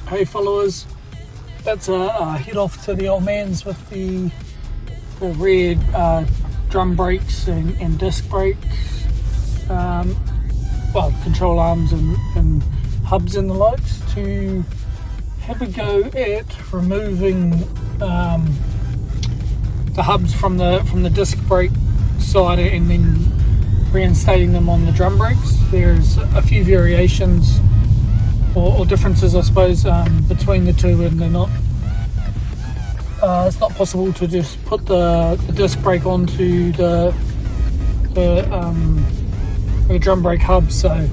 Hey followers, that's a head off to the old man's with the rear drum brakes and disc brakes, well, control arms and hubs and the likes, to have a go at removing the hubs from the disc brake side and then reinstating them on the drum brakes. There's a few variations or differences, I suppose, between the two, and they're not. It's not possible to just put the disc brake onto the drum brake hub. So,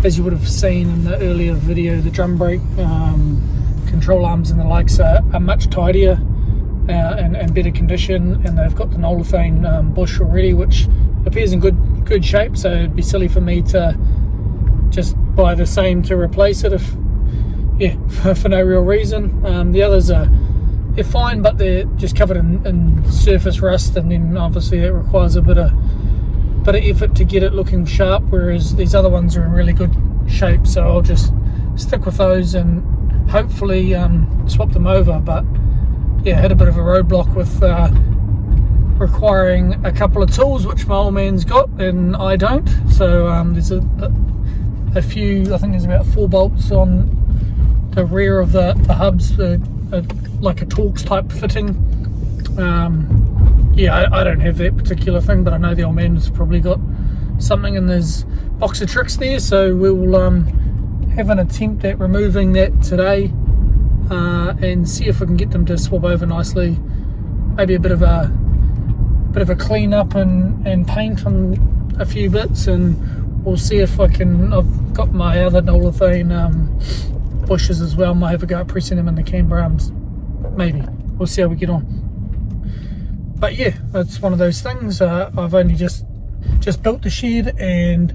as you would have seen in the earlier video, the drum brake control arms and the likes are much tidier and better condition, and they've got the olefin bush already, which appears in good shape. So it'd be silly for me to just buy the same to replace it for no real reason. The others they're fine, but they're just covered in surface rust, and then obviously it requires a bit of effort to get it looking sharp, whereas these other ones are in really good shape. So I'll just stick with those and hopefully swap them over. But yeah, I had a bit of a roadblock with requiring a couple of tools, which my old man's got and I don't. So there's a few, I think there's about 4 bolts on the rear of the hubs, like a Torx type fitting. I don't have that particular thing, but I know the old man's probably got something in his box of tricks there. So we'll have an attempt at removing that today and see if we can get them to swap over nicely. Maybe a bit of a clean up and paint on a few bits, and we'll see if I can. I've got my other olefin bushes as well. Might have a go at pressing them in the camber arms. Maybe we'll see how we get on. But yeah, it's one of those things. I've only just built the shed, and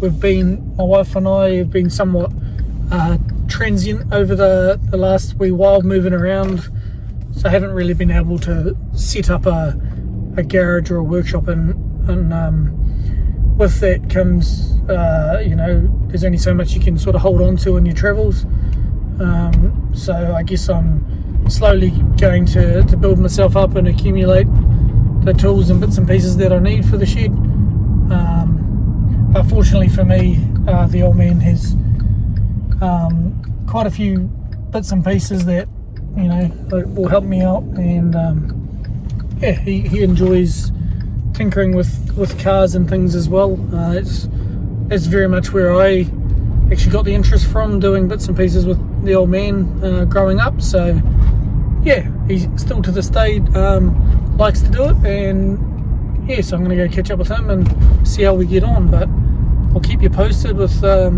my wife and I have been somewhat transient over the last wee while, moving around. So I haven't really been able to set up a garage or a workshop, and with that comes there's only so much you can sort of hold on to in your travels. So I guess I'm slowly going to build myself up and accumulate the tools and bits and pieces that I need for the shed. But fortunately for me, the old man has quite a few bits and pieces that will help me out, and he enjoys tinkering with cars and things as well. It's very much where I actually got the interest from, doing bits and pieces with the old man growing up. So yeah, he still to this day likes to do it, and yeah, so I'm going to go catch up with him and see how we get on. But I'll keep you posted with the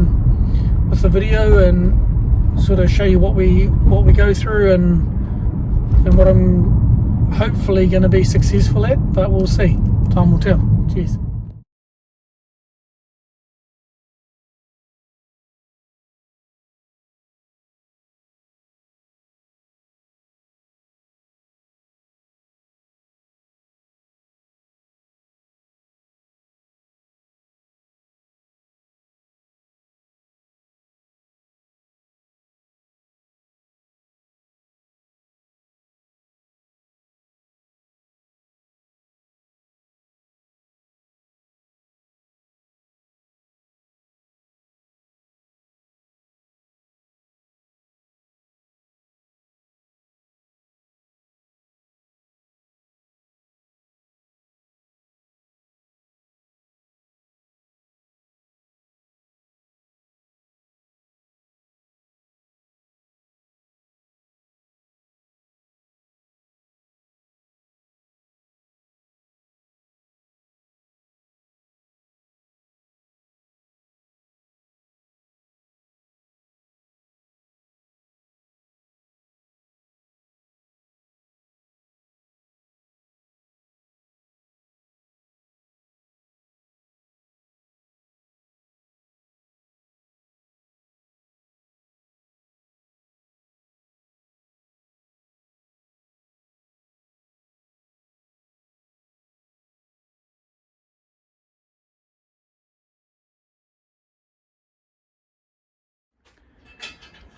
video and sort of show you what we go through and what I'm hopefully going to be successful at. But we'll see. Time will tell. Cheers.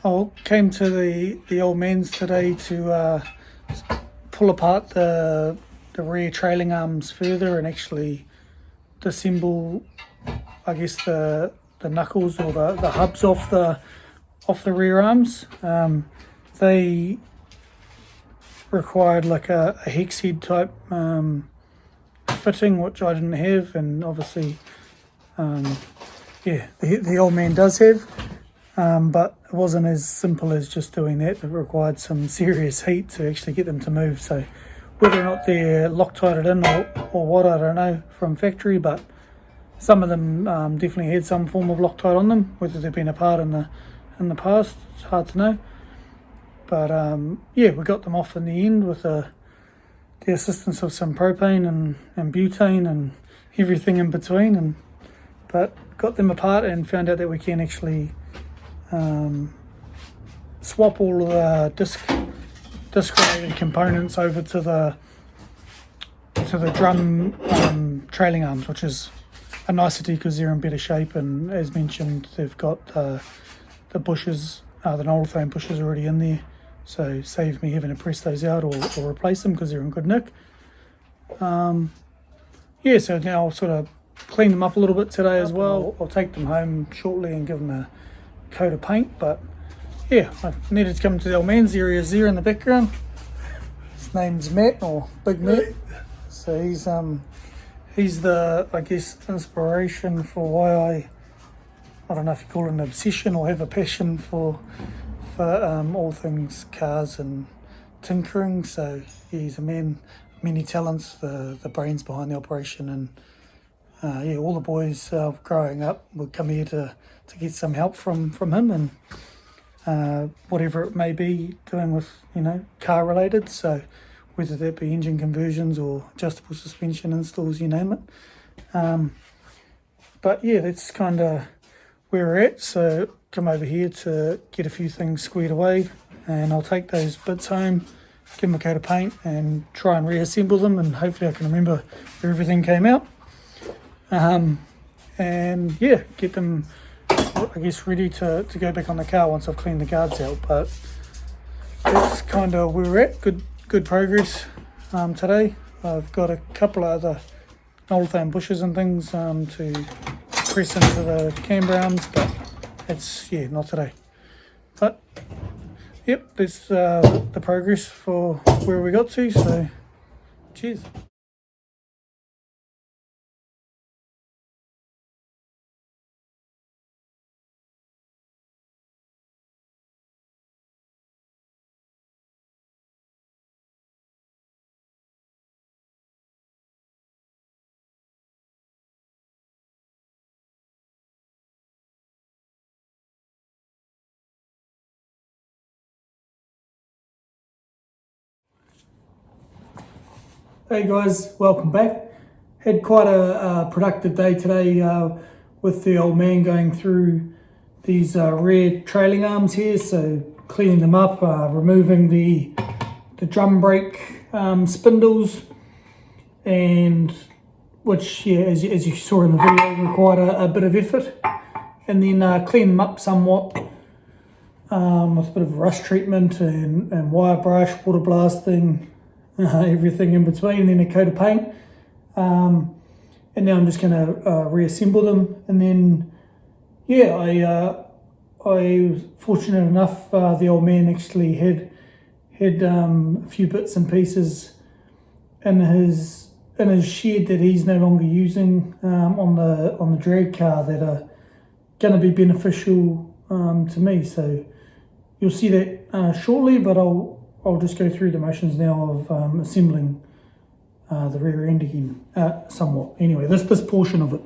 I came to the old man's today to pull apart the rear trailing arms further and actually disassemble, I guess, the knuckles or the hubs off the rear arms. They required like a hex head type fitting, which I didn't have, and obviously the old man does have, but it wasn't as simple as just doing that. It required some serious heat to actually get them to move. So whether or not they're Loctited in or what, I don't know from factory, but some of them definitely had some form of Loctite on them. Whether they've been apart in the past, it's hard to know. But we got them off in the end with the assistance of some propane and butane and everything in between, but got them apart and found out that we can actually swap all of the disc-related components over to the drum trailing arms, which is a nicety because they're in better shape, and as mentioned, they've got the bushes, the Northern bushes already in there, so save me having to press those out or replace them because they're in good nick. So now I'll sort of clean them up a little bit today as well. I'll take them home shortly and give them a coat of paint, but I needed to come to the old man's area there in the background. His name's Matt, or Big Matt. So he's the, I guess, inspiration for why I don't know if you call it an obsession or have a passion for all things cars and tinkering. So he's a man, many talents, the brains behind the operation, and all the boys growing up would come here to get some help from him, and whatever it may be doing with car related. So whether that be engine conversions or adjustable suspension installs, you name it. But that's kind of where we're at. So come over here to get a few things squared away, and I'll take those bits home, give them a coat of paint and try and reassemble them, and hopefully I can remember where everything came out, and get them, I guess, ready to go back on the car once I've cleaned the guards out. But that's kind of where we're at. Good progress today. I've got a couple of other Northern bushes and things to press into the camber arms, but it's not today. But that's the progress for where we got to. So cheers. Hey guys, welcome back. Had quite a productive day today with the old man going through these rear trailing arms here, so cleaning them up, removing the drum brake spindles, and which as you saw in the video required a bit of effort, and then clean them up somewhat with a bit of rust treatment and wire brush, water blasting, everything in between, and then a coat of paint, and now I'm just going to reassemble them. And then I was fortunate enough, the old man actually had a few bits and pieces in his shed that he's no longer using on the drag car that are going to be beneficial to me. So you'll see that shortly, but I'll just go through the motions now of assembling the rear end again, somewhat. Anyway, this portion of it.